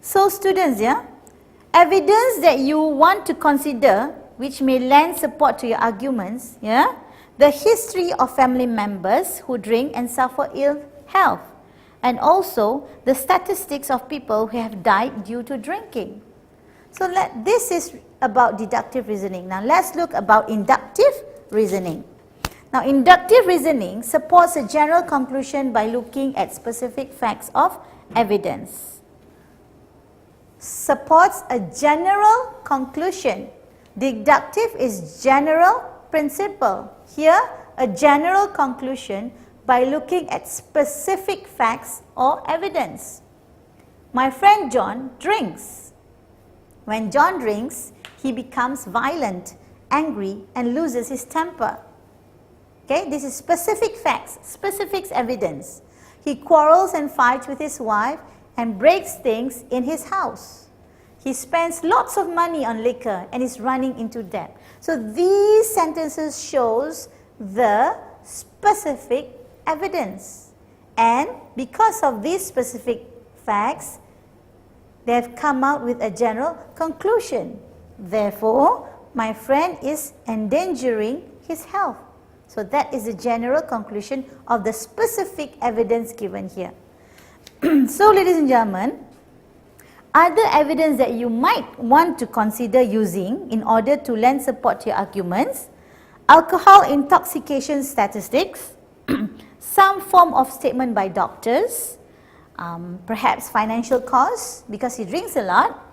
So students, yeah, evidence that you want to consider which may lend support to your arguments, yeah, the history of family members who drink and suffer ill health, and also the statistics of people who have died due to drinking. So this is about deductive reasoning. Now let's look about inductive reasoning. Now inductive reasoning supports a general conclusion by looking at specific facts of evidence. Supports a general conclusion. Deductive is general principle. Here, a general conclusion by looking at specific facts or evidence. My friend John drinks. When John drinks, he becomes violent, angry, and loses his temper. Okay, this is specific facts, specific evidence. He quarrels and fights with his wife and breaks things in his house. He spends lots of money on liquor and is running into debt. So these sentences shows the specific evidence. And because of these specific facts, they have come out with a general conclusion. Therefore, my friend is endangering his health. So that is the general conclusion of the specific evidence given here. So ladies and gentlemen, other evidence that you might want to consider using in order to lend support to your arguments: alcohol intoxication statistics, some form of statement by doctors, perhaps financial costs because he drinks a lot,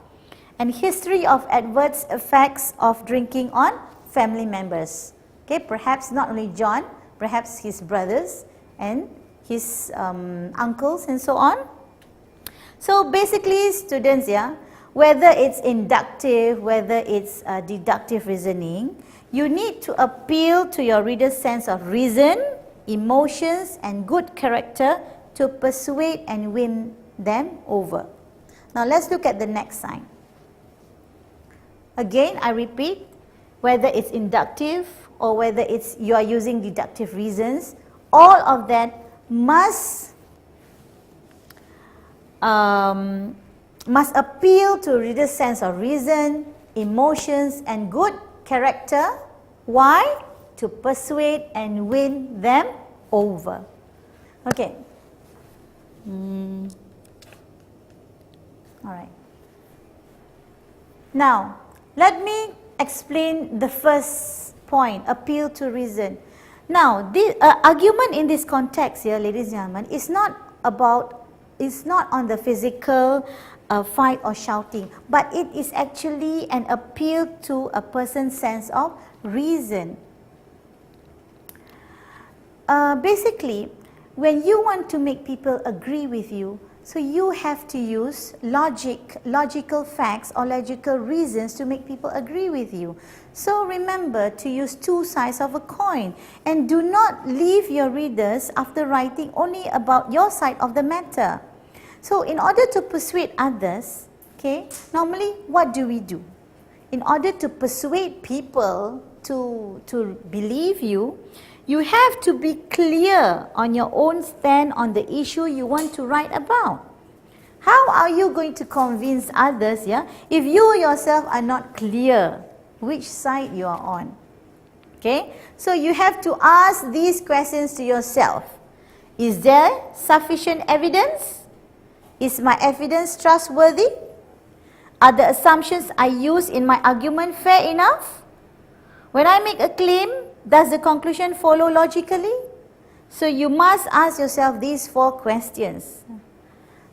and history of adverse effects of drinking on family members. Okay, perhaps not only John, perhaps his brothers and his uncles and so on. So basically students, yeah, whether it's inductive, whether it's deductive reasoning, you need to appeal to your reader's sense of reason, emotions and good character to persuade and win them over. Now let's look at the next sign. Again, I repeat, whether it's inductive or whether it's you are using deductive reasons, all of that must appeal to reader's sense of reason, emotions and good character. Why? To persuade and win them over. Okay. Alright. Now, let me explain the first point, appeal to reason. Now, the argument in this context here, ladies and gentlemen, is not on the physical fight or shouting, but it is actually an appeal to a person's sense of reason. Basically, when you want to make people agree with you, so you have to use logical facts or logical reasons to make people agree with you. So remember to use two sides of a coin and do not leave your readers after writing only about your side of the matter. So in order to persuade others, okay, normally what do we do? In order to persuade people to believe you, you have to be clear on your own stand on the issue you want to write about. How are you going to convince others, yeah, if you yourself are not clear which side you are on? Okay, so you have to ask these questions to yourself. Is there sufficient evidence? Is my evidence trustworthy? Are the assumptions I use in my argument fair enough? When I make a claim, does the conclusion follow logically? So you must ask yourself these 4 questions.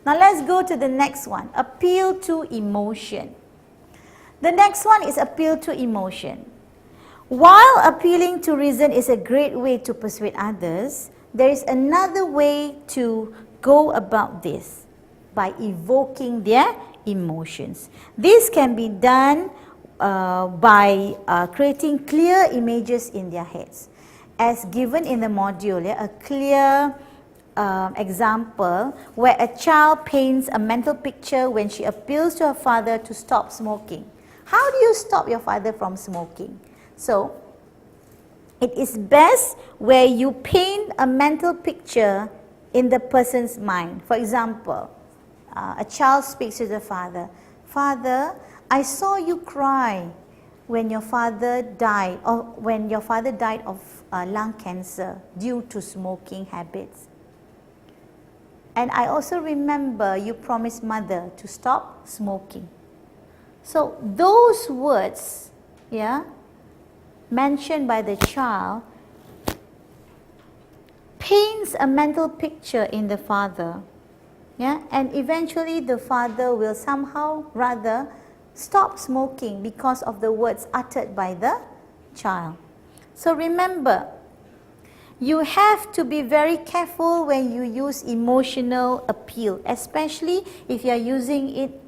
Now let's go to the next one, appeal to emotion. The next one is appeal to emotion. While appealing to reason is a great way to persuade others, there is another way to go about this, by evoking their emotions. This can be done by creating clear images in their heads. As given in the module, a clear example where a child paints a mental picture when she appeals to her father to stop smoking. How do you stop your father from smoking? So, it is best where you paint a mental picture in the person's mind. For example, A child speaks to the father. Father, I saw you cry when your father died, or when your father died of lung cancer due to smoking habits. And I also remember you promised mother to stop smoking. So those words, mentioned by the child paints a mental picture in the father, and eventually the father will somehow rather stop smoking because of the words uttered by the child. So remember, you have to be very careful when you use emotional appeal, especially if you are using it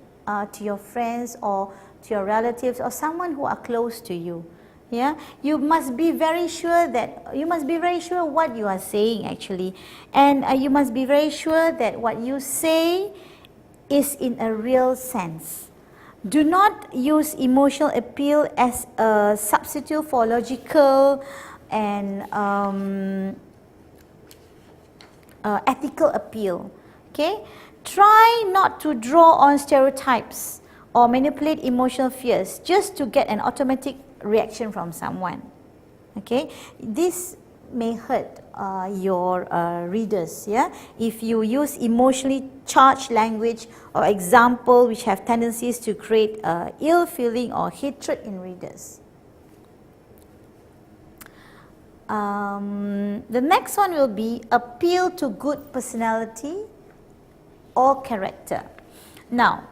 to your friends or to your relatives or someone who are close to you. You must be very sure what you are saying actually, and you must be very sure that what you say is in a real sense. Do not use emotional appeal as a substitute for logical and ethical appeal. Okay? Try not to draw on stereotypes or manipulate emotional fears just to get an automatic reaction from someone. Okay? This may hurt your readers, if you use emotionally charged language or example which have tendencies to create ill feeling or hatred in readers. The next one will be appeal to good personality or character. Now,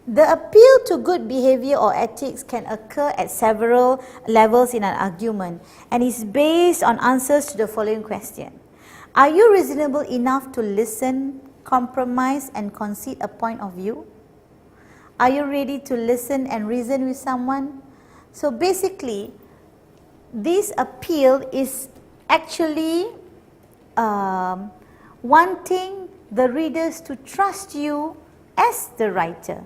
the appeal to good behavior or ethics can occur at several levels in an argument and is based on answers to the following question. Are you reasonable enough to listen, compromise and concede a point of view? Are you ready to listen and reason with someone? So basically, this appeal is actually wanting the readers to trust you as the writer,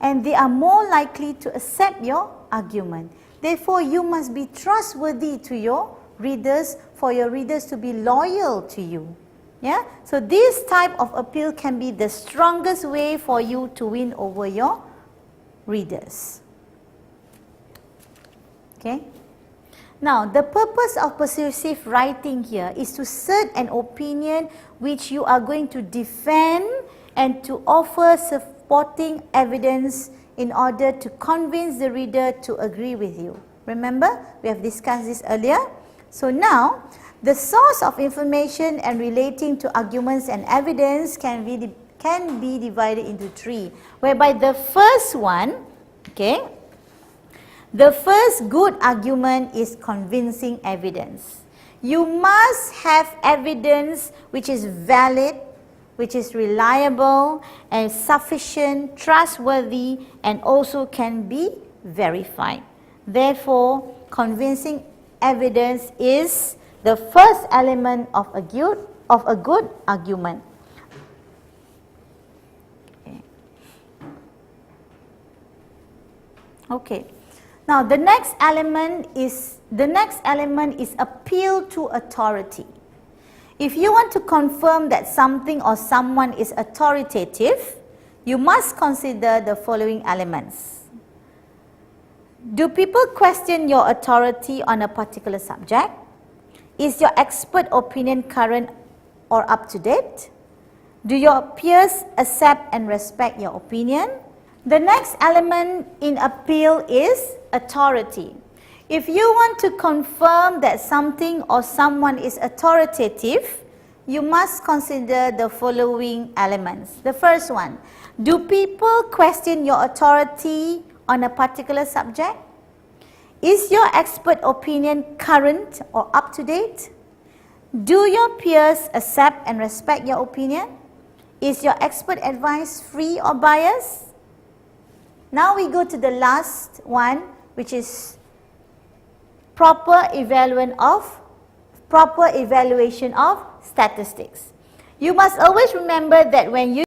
and they are more likely to accept your argument. Therefore, you must be trustworthy to your readers for your readers to be loyal to you. So this type of appeal can be the strongest way for you to win over your readers. Okay? Now, the purpose of persuasive writing here is to assert an opinion which you are going to defend and to offer supporting evidence in order to convince the reader to agree with you. Remember, we have discussed this earlier. So now, the source of information and relating to arguments and evidence can be divided into three, whereby the first one, the first good argument is convincing evidence. You must have evidence which is valid, which is reliable and sufficient, trustworthy, and also can be verified. Therefore, convincing evidence is the first element of a good argument. Okay. Now the next element is appeal to authority. If you want to confirm that something or someone is authoritative, you must consider the following elements. Do people question your authority on a particular subject? Is your expert opinion current or up to date? Do your peers accept and respect your opinion? The next element in appeal is authority. If you want to confirm that something or someone is authoritative, you must consider the following elements. The first one, do people question your authority on a particular subject? Is your expert opinion current or up to date? Do your peers accept and respect your opinion? Is your expert advice free or biased? Now we go to the last one, which is proper evaluation of statistics. You must always remember that when you